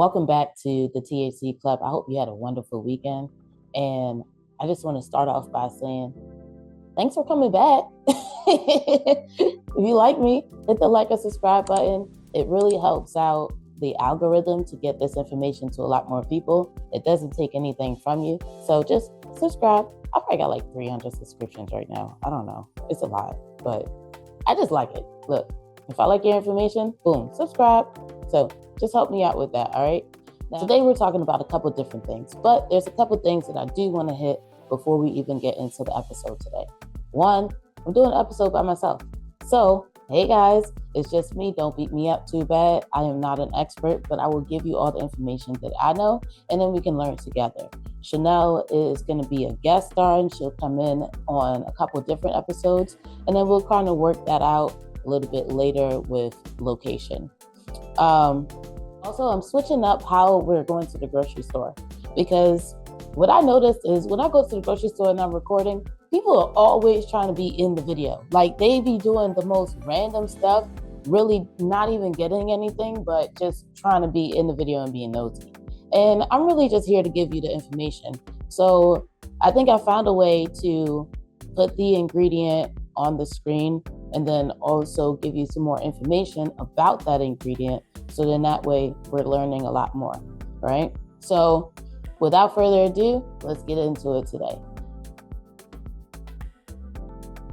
Welcome back to the THC Club. I hope you had a wonderful weekend. And I just want to start off by saying, thanks for coming back. If you like me, hit the like and subscribe button. It really helps out the algorithm to get this information to a lot more people. It doesn't take anything from you. So just subscribe. I probably got like 300 subscriptions right now. I don't know. It's a lot, but I just like it. Look, if I like your information, boom, subscribe. So just help me out with that, all right? Now, today we're talking about a couple different things, but there's a couple things that I do want to hit before we even get into the episode today. One, I'm doing an episode by myself. So, hey guys, it's just me. Don't beat me up too bad. I am not an expert, but I will give you all the information that I know, and then we can learn together. Chanel is going to be a guest star, and she'll come in on a couple different episodes, and then we'll kind of work that out a little bit later with location. Also, I'm switching up how we're going to the grocery store, because what I noticed is when I go to the grocery store and I'm recording, people are always trying to be in the video. Like, they be doing the most random stuff, really not even getting anything, but just trying to be in the video and being nosy. And I'm really just here to give you the information. So I think I found a way to put the ingredient on the screen and then also give you some more information about that ingredient. So then that way we're learning a lot more, right? So without further ado, let's get into it today.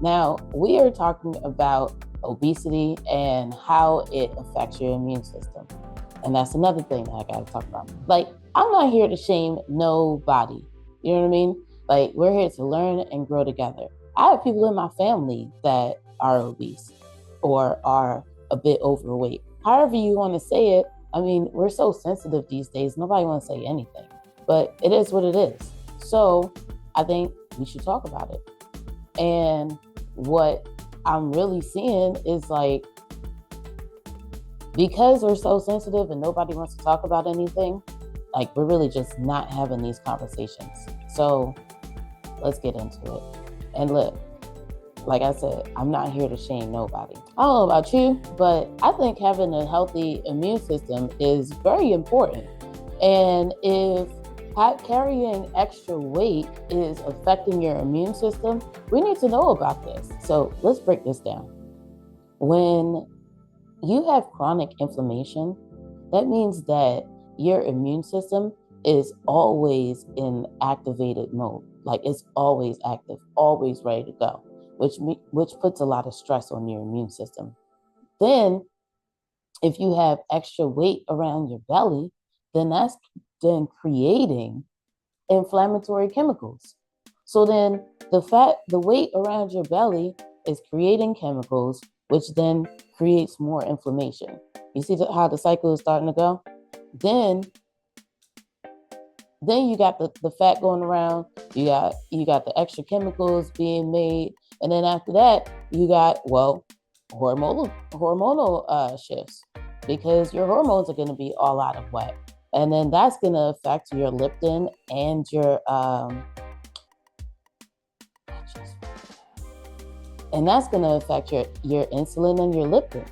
Now, we are talking about obesity and how it affects your immune system. And that's another thing that I gotta talk about. Like, I'm not here to shame nobody. You know what I mean? Like, we're here to learn and grow together. I have people in my family that are obese or are a bit overweight. However you want to say it. I mean, we're so sensitive these days. Nobody wants to say anything, but it is what it is. So I think we should talk about it. And what I'm really seeing is, like, because we're so sensitive and nobody wants to talk about anything, like, we're really just not having these conversations. So let's get into it. And look, like I said, I'm not here to shame nobody. I don't know about you, but I think having a healthy immune system is very important. And if carrying extra weight is affecting your immune system, we need to know about this. So let's break this down. When you have chronic inflammation, that means that your immune system is always in activated mode. Like, it's always active, always ready to go, which puts a lot of stress on your immune system. Then, if you have extra weight around your belly, then that's then creating inflammatory chemicals. So then the weight around your belly is creating chemicals, which then creates more inflammation. You see how the cycle is starting to go? Then you got the fat going around, you got the extra chemicals being made, and then after that, you got, well, hormonal shifts, because your hormones are going to be all out of whack. And then that's going to affect your leptin and your your insulin and your leptin.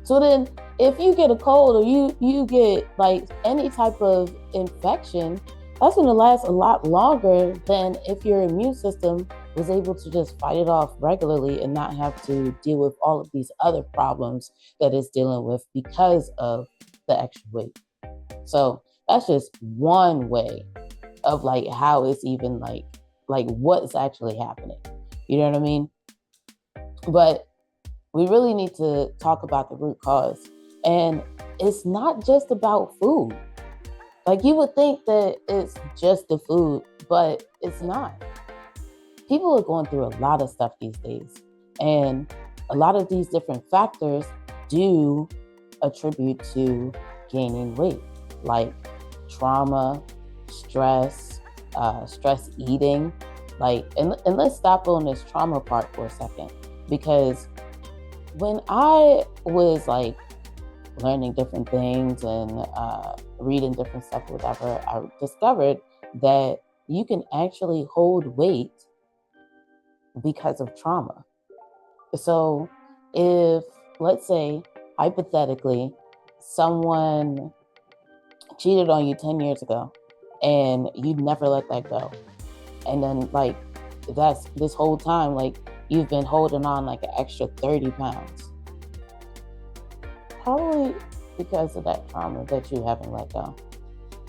So then if you get a cold or you get like any type of infection, that's going to last a lot longer than if your immune system was able to just fight it off regularly and not have to deal with all of these other problems that it's dealing with because of the extra weight. So that's just one way of like how it's even like what's actually happening. You know what I mean? But we really need to talk about the root cause. And it's not just about food. Like, you would think that it's just the food, but it's not. People are going through a lot of stuff these days. And a lot of these different factors do attribute to gaining weight, like trauma, stress, stress eating. Like, and let's stop on this trauma part for a second, because when I was like learning different things and reading different stuff, whatever, I discovered that you can actually hold weight because of trauma. So if, let's say, hypothetically, someone cheated on you 10 years ago and you never let that go. And then like that's this whole time, like you've been holding on like an extra 30 pounds. Probably because of that trauma that you haven't let go.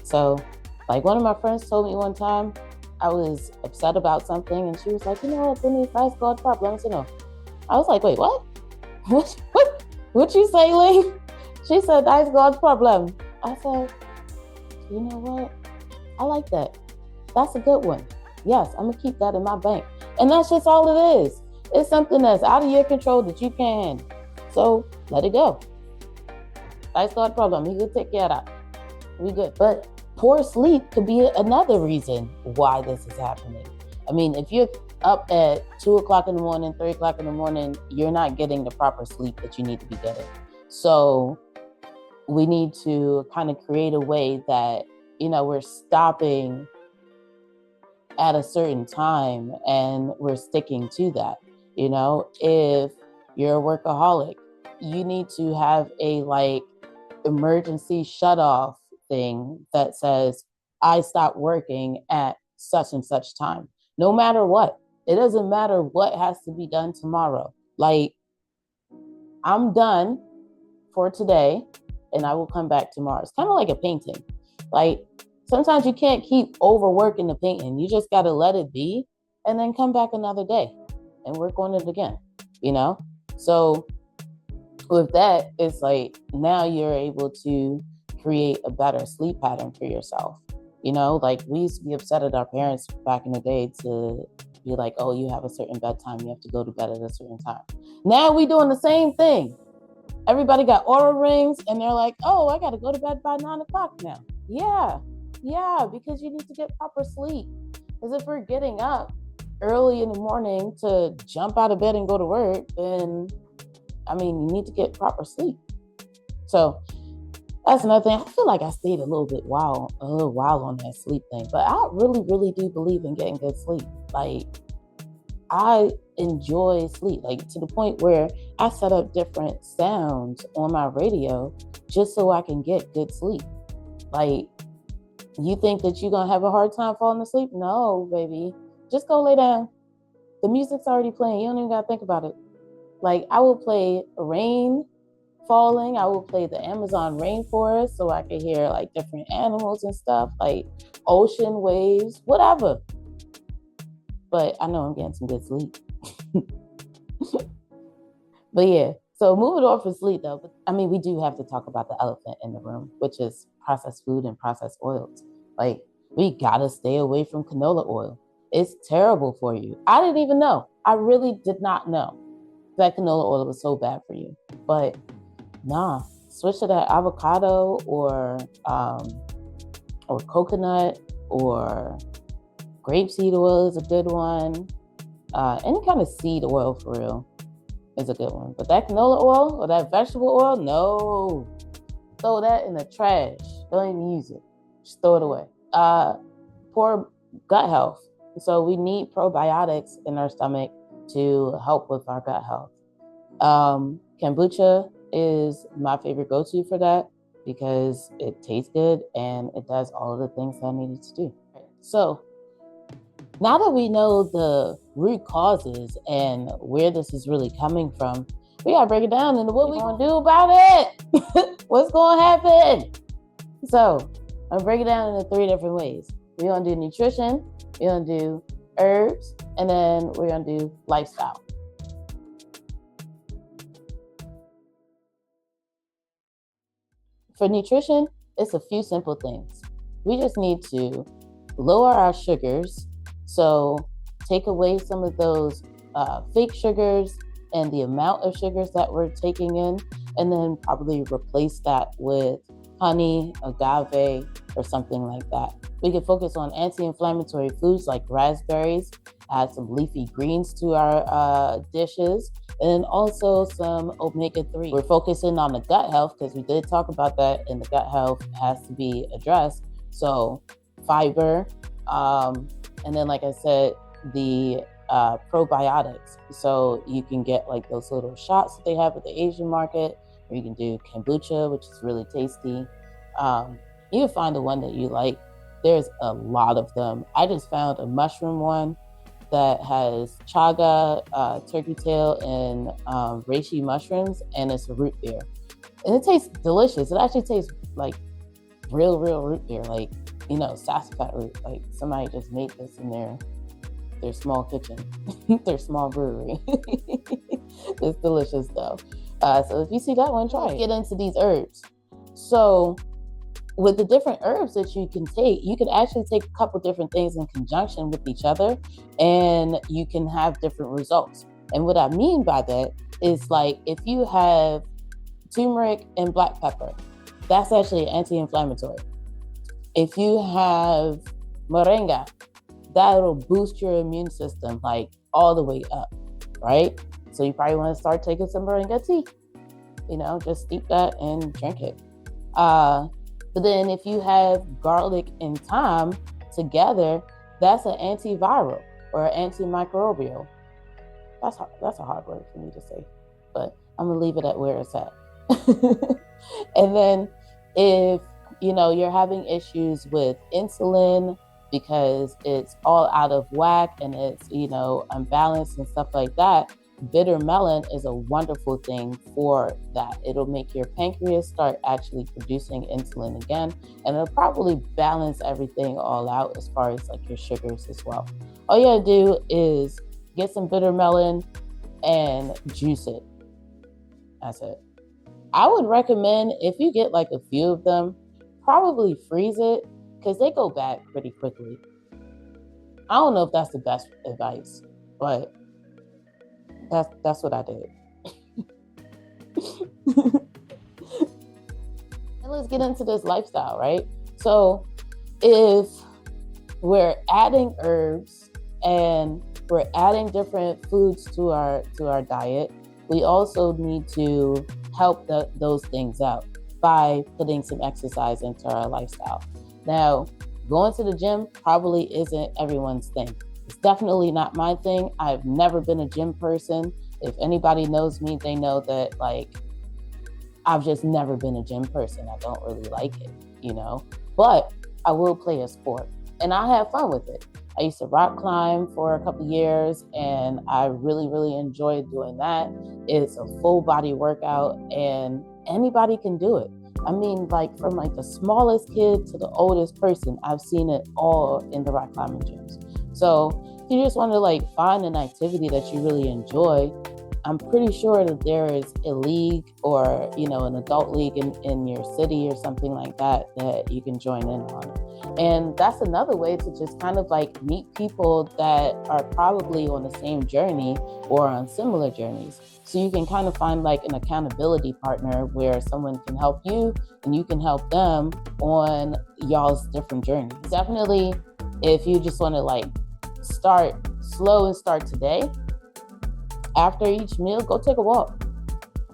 So like one of my friends told me one time, I was upset about something and she was like, you know what, Denise, that's God's problem. You know, I was like, wait, what? What you say, Lee? She said, that's God's problem. I said, you know what? I like that. That's a good one. Yes, I'm gonna keep that in my bank. And that's just all it is. It's something that's out of your control that you can't handle. So let it go. That's God's problem. He could take care of that. We good. But poor sleep could be another reason why this is happening. I mean, if you're up at 2 o'clock in the morning, 3 o'clock in the morning, you're not getting the proper sleep that you need to be getting. So we need to kind of create a way that, you know, we're stopping at a certain time and we're sticking to that. You know, if you're a workaholic, you need to have a like emergency shut off thing that says, I stop working at such and such time. No matter what. It doesn't matter what has to be done tomorrow. Like, I'm done for today and I will come back tomorrow. It's kind of like a painting. Like, sometimes you can't keep overworking the painting. You just got to let it be and then come back another day and work on it again, you know? So with that, it's like now you're able to create a better sleep pattern for yourself. You know, like we used to be upset at our parents back in the day to be like, oh, you have a certain bedtime, you have to go to bed at a certain time. Now we doing the same thing. Everybody got Oura rings and they're like, oh, I got to go to bed by 9 o'clock now. Yeah, because you need to get proper sleep. Because if we're getting up early in the morning to jump out of bed and go to work, then, I mean, you need to get proper sleep. So that's another thing. I feel like I stayed a little while on that sleep thing, but I really, really do believe in getting good sleep. Like, I enjoy sleep, like to the point where I set up different sounds on my radio just so I can get good sleep. Like, you think that you're going to have a hard time falling asleep? No, baby. Just go lay down. The music's already playing. You don't even got to think about it. Like, I will play rain falling. I will play the Amazon rainforest so I can hear like different animals and stuff, like ocean waves, whatever. But I know I'm getting some good sleep. But yeah, so moving on from sleep though, but I mean, we do have to talk about the elephant in the room, which is processed food and processed oils. Like, we gotta stay away from canola oil. It's terrible for you. I didn't even know. I really did not know that canola oil was so bad for you. But nah, switch to that avocado or coconut or grapeseed oil is a good one. Any kind of seed oil for real is a good one. But that canola oil or that vegetable oil, no. Throw that in the trash. Don't even use it. Just throw it away. Poor gut health. So we need probiotics in our stomach to help with our gut health. Kombucha is my favorite go-to for that because it tastes good and it does all of the things that I needed to do. So now that we know the root causes and where this is really coming from, we gotta break it down into what we gonna do about it. What's gonna happen? So I'm gonna break it down into 3 different ways. We're gonna do nutrition, we're gonna do herbs, and then we're gonna do lifestyle. For nutrition, it's a few simple things. We just need to lower our sugars. So take away some of those fake sugars and the amount of sugars that we're taking in, and then probably replace that with honey, agave, or something like that. We can focus on anti-inflammatory foods like raspberries, add some leafy greens to our dishes, and also some omega-3. We're focusing on the gut health because we did talk about that, and the gut health has to be addressed. So fiber, and then like I said, the probiotics. So you can get like those little shots that they have at the Asian market, or you can do kombucha, which is really tasty. You find the one that you like. There's a lot of them. I just found a mushroom one that has chaga, turkey tail, and reishi mushrooms, and it's a root beer. And it tastes delicious. It actually tastes like real root beer, like, sassafras root. Like somebody just made this in their small kitchen, their small brewery. It's delicious though. So if you see that one, try it. Get into these herbs. So with the different herbs that you can take, you can actually take a couple different things in conjunction with each other, and you can have different results. And what I mean by that is, like, if you have turmeric and black pepper, that's actually anti-inflammatory. If you have moringa, that'll boost your immune system like all the way up, right? So you probably want to start taking some moringa tea. Just steep that and drink it. But then if you have garlic and thyme together, that's an antiviral or antimicrobial. That's a hard word for me to say, but I'm gonna leave it at where it's at. And then if you're having issues with insulin because it's all out of whack and it's unbalanced and stuff like that, bitter melon is a wonderful thing for that. It'll make your pancreas start actually producing insulin again, and it'll probably balance everything all out as far as like your sugars as well. All you gotta do is get some bitter melon and juice it. That's it. I would recommend, if you get like a few of them, probably freeze it because they go bad pretty quickly. I don't know if that's the best advice, but that's what I did. And let's get into this lifestyle, right? So if we're adding herbs and we're adding different foods to our diet, we also need to help those things out by putting some exercise into our lifestyle. Now, going to the gym probably isn't everyone's thing. It's definitely not my thing. I've never been a gym person. If anybody knows me, they know that, like, I've just never been a gym person. I don't really like it, but I will play a sport and I have fun with it. I used to rock climb for a couple of years and I really, really enjoyed doing that. It's a full body workout and anybody can do it. I mean, like, from like the smallest kid to the oldest person, I've seen it all in the rock climbing gyms. So if you just want to like find an activity that you really enjoy, I'm pretty sure that there is a league or, an adult league in your city or something like that you can join in on. And that's another way to just kind of like meet people that are probably on the same journey or on similar journeys. So you can kind of find like an accountability partner where someone can help you and you can help them on y'all's different journeys. Definitely, if you just want to like start slow and start today, after each meal, go take a walk.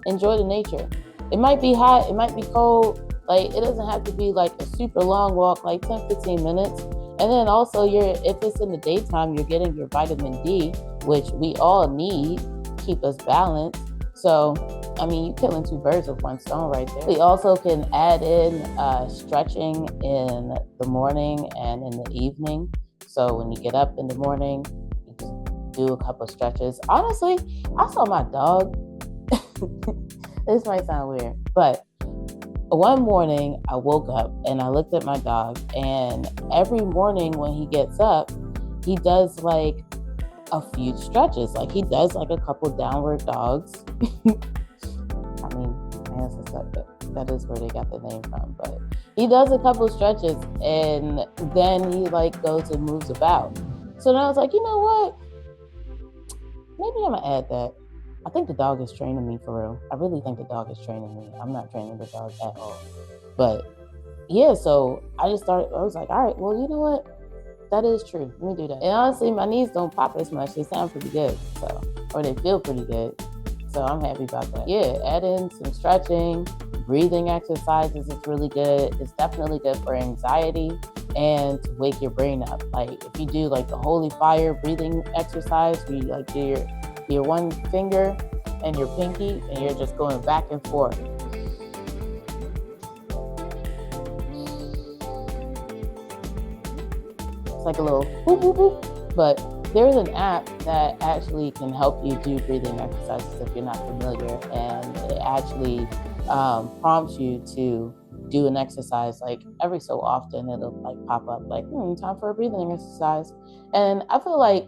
Enjoy the nature. It might be hot, it might be cold. Like, it doesn't have to be like a super long walk, like 10, 15 minutes. And then also if it's in the daytime, you're getting your vitamin D, which we all need to keep us balanced. So, I mean, you're killing two birds with one stone right there. We also can add in stretching in the morning and in the evening. So when you get up in the morning, you just do a couple stretches. Honestly, I saw my dog. This might sound weird, but one morning I woke up and I looked at my dog, and every morning when he gets up, he does like a few stretches. Like, he does like a couple downward dogs. I mean, I guess that is where they got the name from, but he does a couple stretches and then he like goes and moves about. So then I was like, you know what? Maybe I'm gonna add that. I think the dog is training me for real. I really think the dog is training me. I'm not training the dog at all. But yeah, so I was like, all right, well, you know what? That is true. Let me do that. And honestly, my knees don't pop as much. They sound pretty good. Or they feel pretty good. So I'm happy about that. Yeah, add in some stretching, breathing exercises is really good. It's definitely good for anxiety and to wake your brain up. Like, if you do like the holy fire breathing exercise, where you like do your one finger and your pinky and you're just going back and forth. It's like a little boop, boop, boop. But there's an app that actually can help you do breathing exercises if you're not familiar. And it actually prompts you to do an exercise like every so often. It'll like pop up like, time for a breathing exercise. And I feel like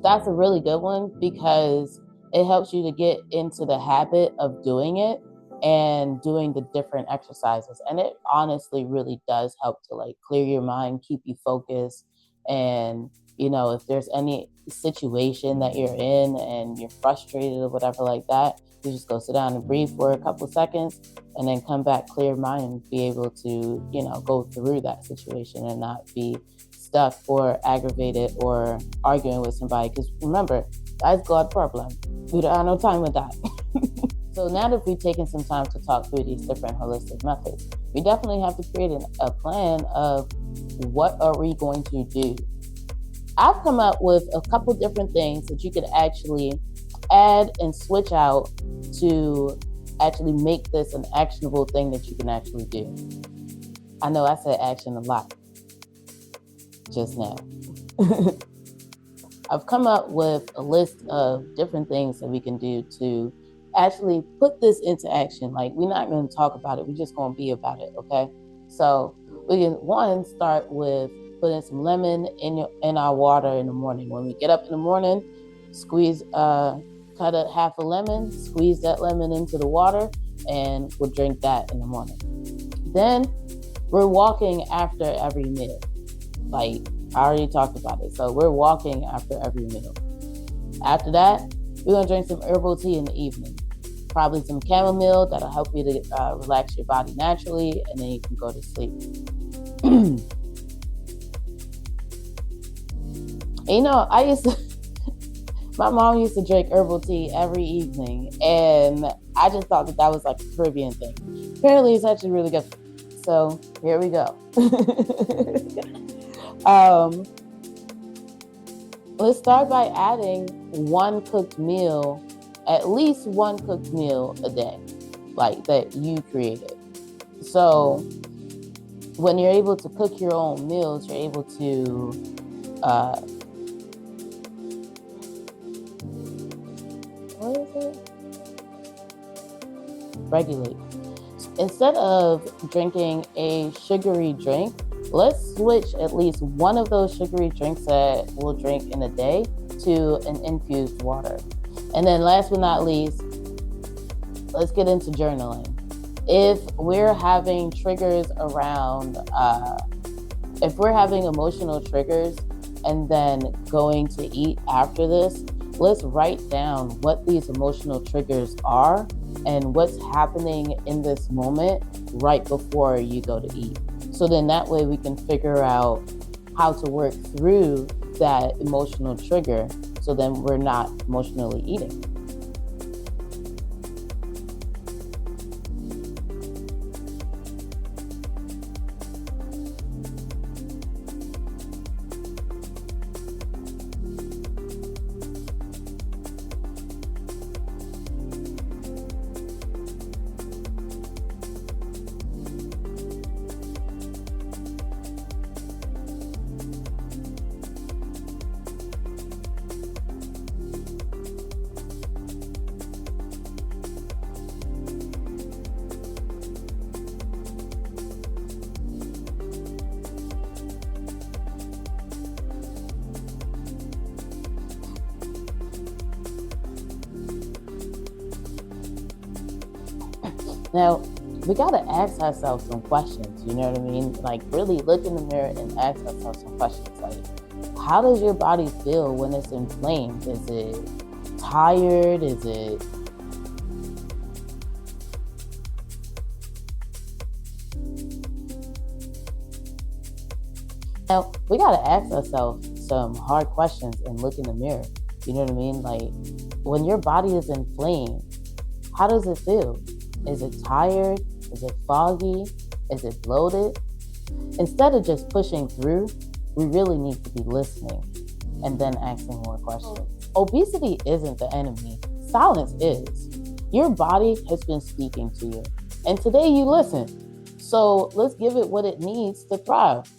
that's a really good one because it helps you to get into the habit of doing it and doing the different exercises. And it honestly really does help to like clear your mind, keep you focused. And, if there's any situation that you're in and you're frustrated or whatever like that, you just go sit down and breathe for a couple seconds and then come back clear mind and be able to, go through that situation and not be stuck or aggravated or arguing with somebody. Because remember, that's God's problem. We don't have no time with that. So now that we've taken some time to talk through these different holistic methods, we definitely have to create a plan of what are we going to do. I've come up with a couple different things that you could actually add and switch out to actually make this an actionable thing that you can actually do. I know I said action a lot just now. I've come up with a list of different things that we can do to actually put this into action. Like, we're not going to talk about it. We're just going to be about it, okay? So we can, start with putting some lemon in our water in the morning. When we get up in the morning, cut half a lemon, squeeze that lemon into the water, and we'll drink that in the morning. Then we're walking after every meal. Like, I already talked about it. So we're walking after every meal. After that, we're going to drink some herbal tea in the evening. Probably some chamomile that'll help you to relax your body naturally, and then you can go to sleep. My mom used to drink herbal tea every evening, and I just thought that was like a Caribbean thing. Apparently, it's actually really good. So here we go. Let's start by adding at least one cooked meal a day, like that you created. So when you're able to cook your own meals, you're able to regulate. Instead of drinking a sugary drink, let's switch at least one of those sugary drinks that we'll drink in a day to an infused water. And then last but not least, let's get into journaling. If we're having triggers around, if we're having emotional triggers and then going to eat after this, let's write down what these emotional triggers are and what's happening in this moment right before you go to eat. So then that way we can figure out how to work through that emotional trigger so then we're not emotionally eating. Now, we got to ask ourselves some questions, you know what I mean? Like, really look in the mirror and ask ourselves some questions. Like, how does your body feel when it's inflamed? Is it tired? Is it... Now, we got to ask ourselves some hard questions and look in the mirror. You know what I mean? Like, when your body is inflamed, how does it feel? Is it tired? Is it foggy? Is it bloated? Instead of just pushing through, we really need to be listening and then asking more questions. Obesity isn't the enemy. Silence is. Your body has been speaking to you. And today you listen. So let's give it what it needs to thrive.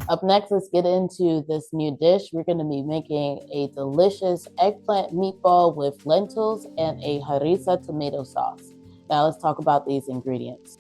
Up next, let's get into this new dish. We're going to be making a delicious eggplant meatball with lentils and a harissa tomato sauce. Now let's talk about these ingredients.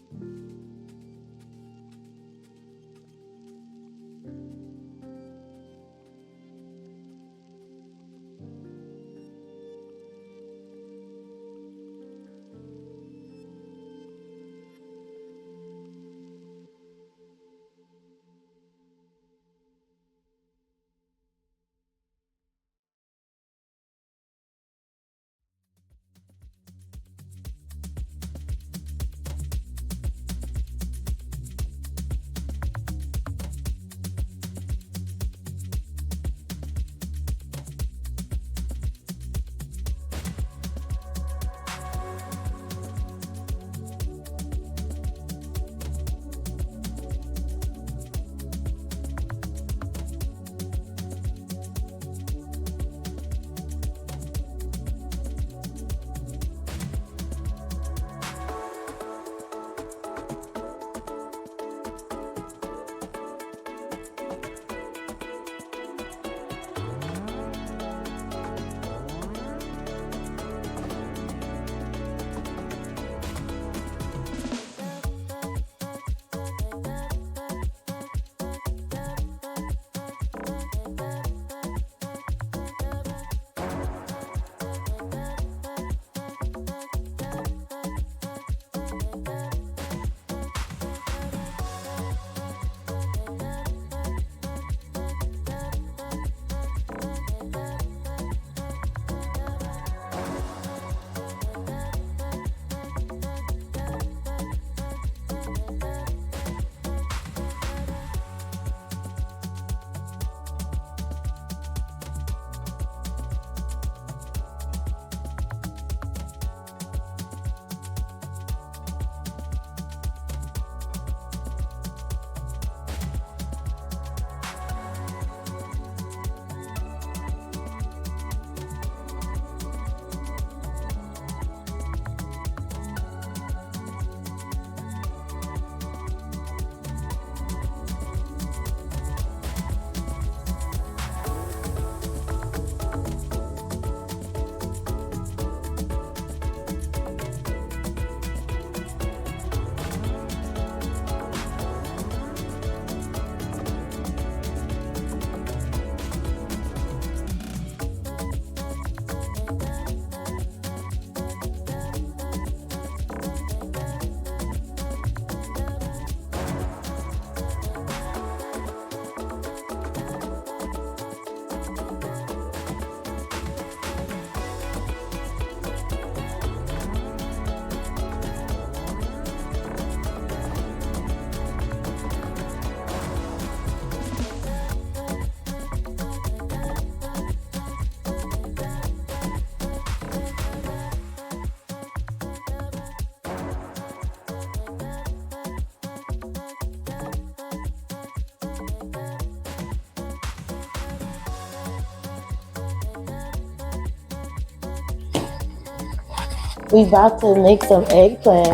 We about to make some eggplant.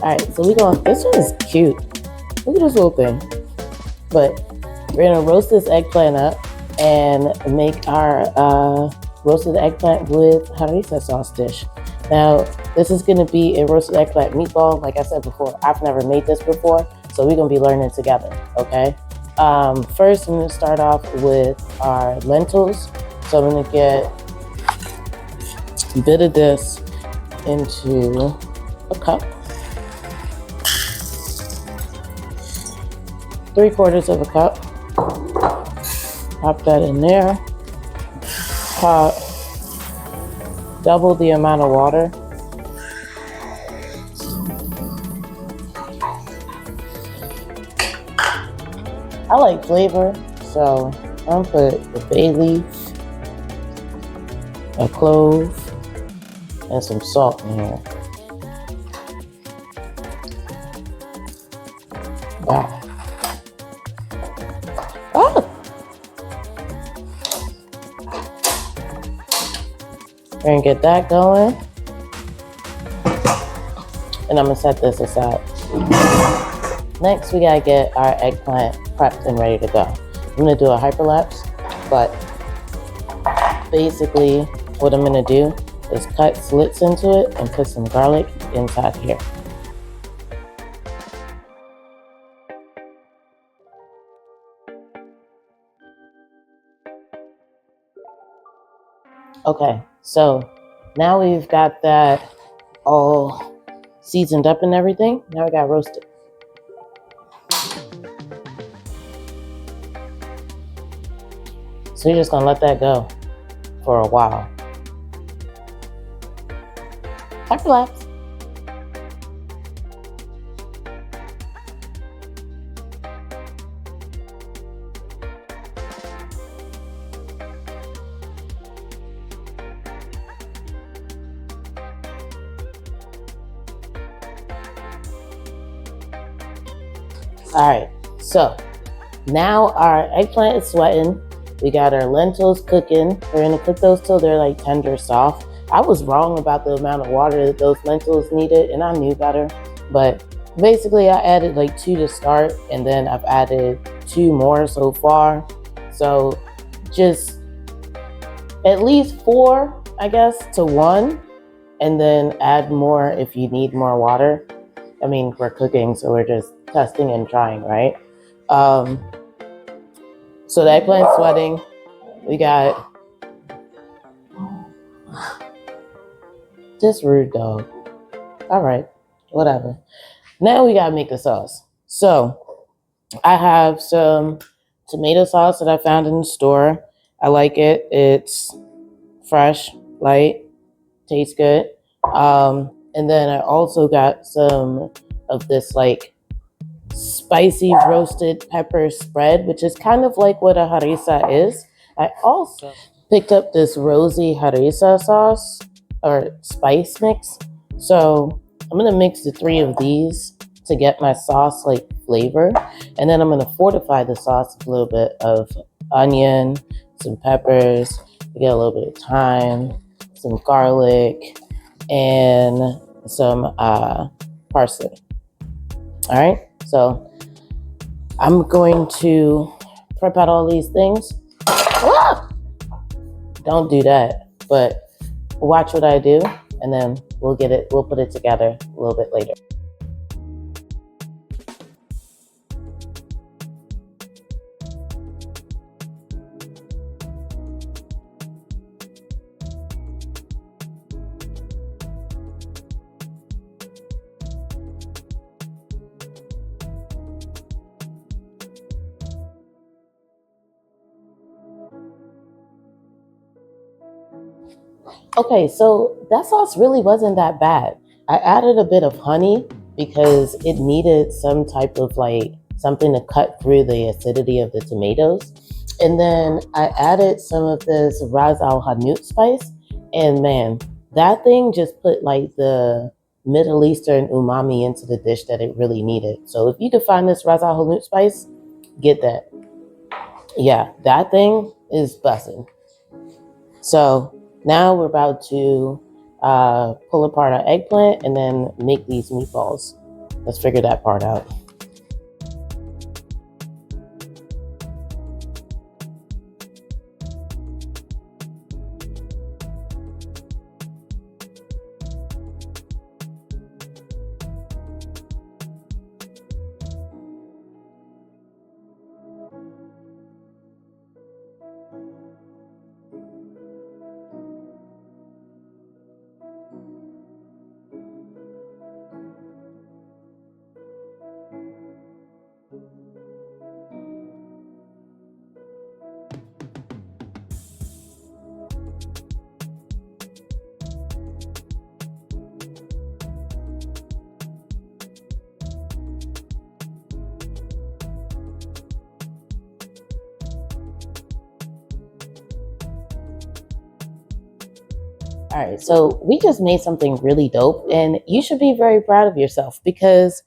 All right, so this one is cute. Look at this little thing. But we're gonna roast this eggplant up and make our roasted eggplant with harissa sauce dish. Now, this is gonna be a roasted eggplant meatball. Like I said before, I've never made this before, so we're gonna be learning together, okay? First, I'm gonna start off with our lentils. So I'm gonna get a bit of this into a cup. 3/4 of a cup. Pop that in there. Pop double the amount of water. I like flavor, so I'm gonna put a bay leaf, a clove, and some salt in here. Wow. Oh! We're gonna get that going. And I'm gonna set this aside. Next, we gotta get our eggplant prepped and ready to go. I'm gonna do a hyperlapse, but basically what I'm gonna do is cut slits into it and put some garlic inside here. Okay, so now we've got that all seasoned up and everything. Now we gotta roast it. So you're just gonna let that go for a while. Hyperlapse. All right, so now our eggplant is sweating. We got our lentils cooking. We're gonna cook those till they're like tender soft. I was wrong about the amount of water that those lentils needed, and I knew better. But basically, I added like 2 to start, and then I've added 2 more so far. So just at least 4, I guess, to 1, and then add more if you need more water. I mean, we're cooking, so we're just testing and trying, right? So the eggplant's sweating. We got this rude dog. All right, whatever. Now we gotta make the sauce. So I have some tomato sauce that I found in the store. I like it. It's fresh, light, tastes good. And then I also got some of this like spicy roasted pepper spread, which is kind of like what a harissa is. I also picked up this rosy harissa sauce or spice mix. So I'm gonna mix the 3 of these to get my sauce like flavor. And then I'm gonna fortify the sauce with a little bit of onion, some peppers, we get a little bit of thyme, some garlic, and some parsley. All right, so I'm going to prep out all these things. Ah! Don't do that, but watch what I do, and then we'll put it together a little bit later. Okay, so that sauce really wasn't that bad. I added a bit of honey because it needed some type of like something to cut through the acidity of the tomatoes. And then I added some of this Ras Al Hanout spice. And man, that thing just put like the Middle Eastern umami into the dish that it really needed. So if you could find this Ras Al Hanout spice, get that. Yeah, that thing is bussin'. So now we're about to pull apart our eggplant and then make these meatballs. Let's figure that part out. All right, so we just made something really dope, and you should be very proud of yourself because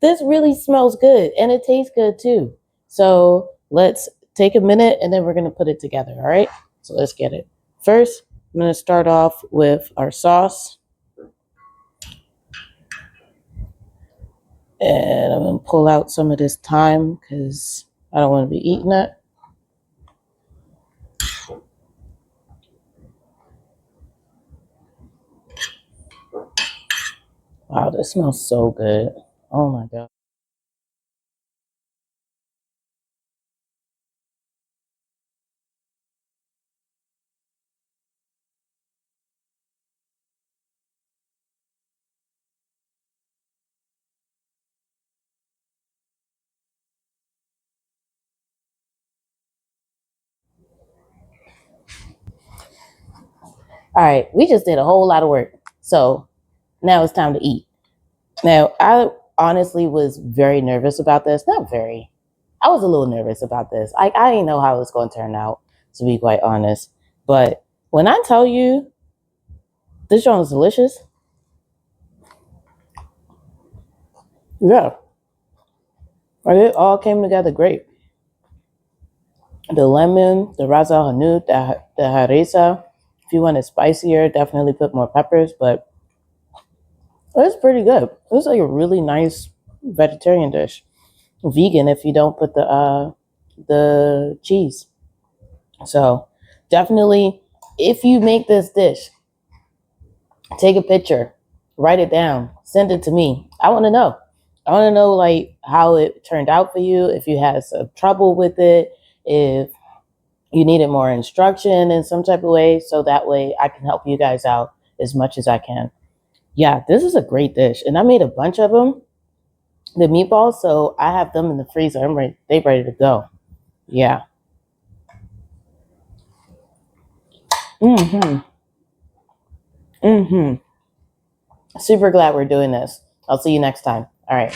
this really smells good and it tastes good too. So let's take a minute and then we're gonna put it together, all right? So let's get it. First, I'm gonna start off with our sauce. And I'm going to pull out some of this thyme because I don't want to be eating it. Wow, this smells so good. Oh my God. All right, we just did a whole lot of work. So now it's time to eat. Now, I honestly was very nervous about this. Not very. I was a little nervous about this. I didn't know how it was going to turn out, to be quite honest. But when I tell you this joint is delicious, yeah, it all came together great. The lemon, the ras el hanout, the harissa. If you want it spicier, definitely put more peppers, but it's pretty good. It's like a really nice vegetarian dish. Vegan if you don't put the cheese. So definitely, if you make this dish, take a picture, write it down, send it to me. I want to know. I want to know like how it turned out for you. If you had some trouble with it, if you needed more instruction in some type of way, so that way I can help you guys out as much as I can. Yeah, this is a great dish, and I made a bunch of them. The meatballs, so I have them in the freezer. I'm ready. They ready to go. Yeah. Mm-hmm. Mm-hmm. Super glad we're doing this. I'll see you next time. All right.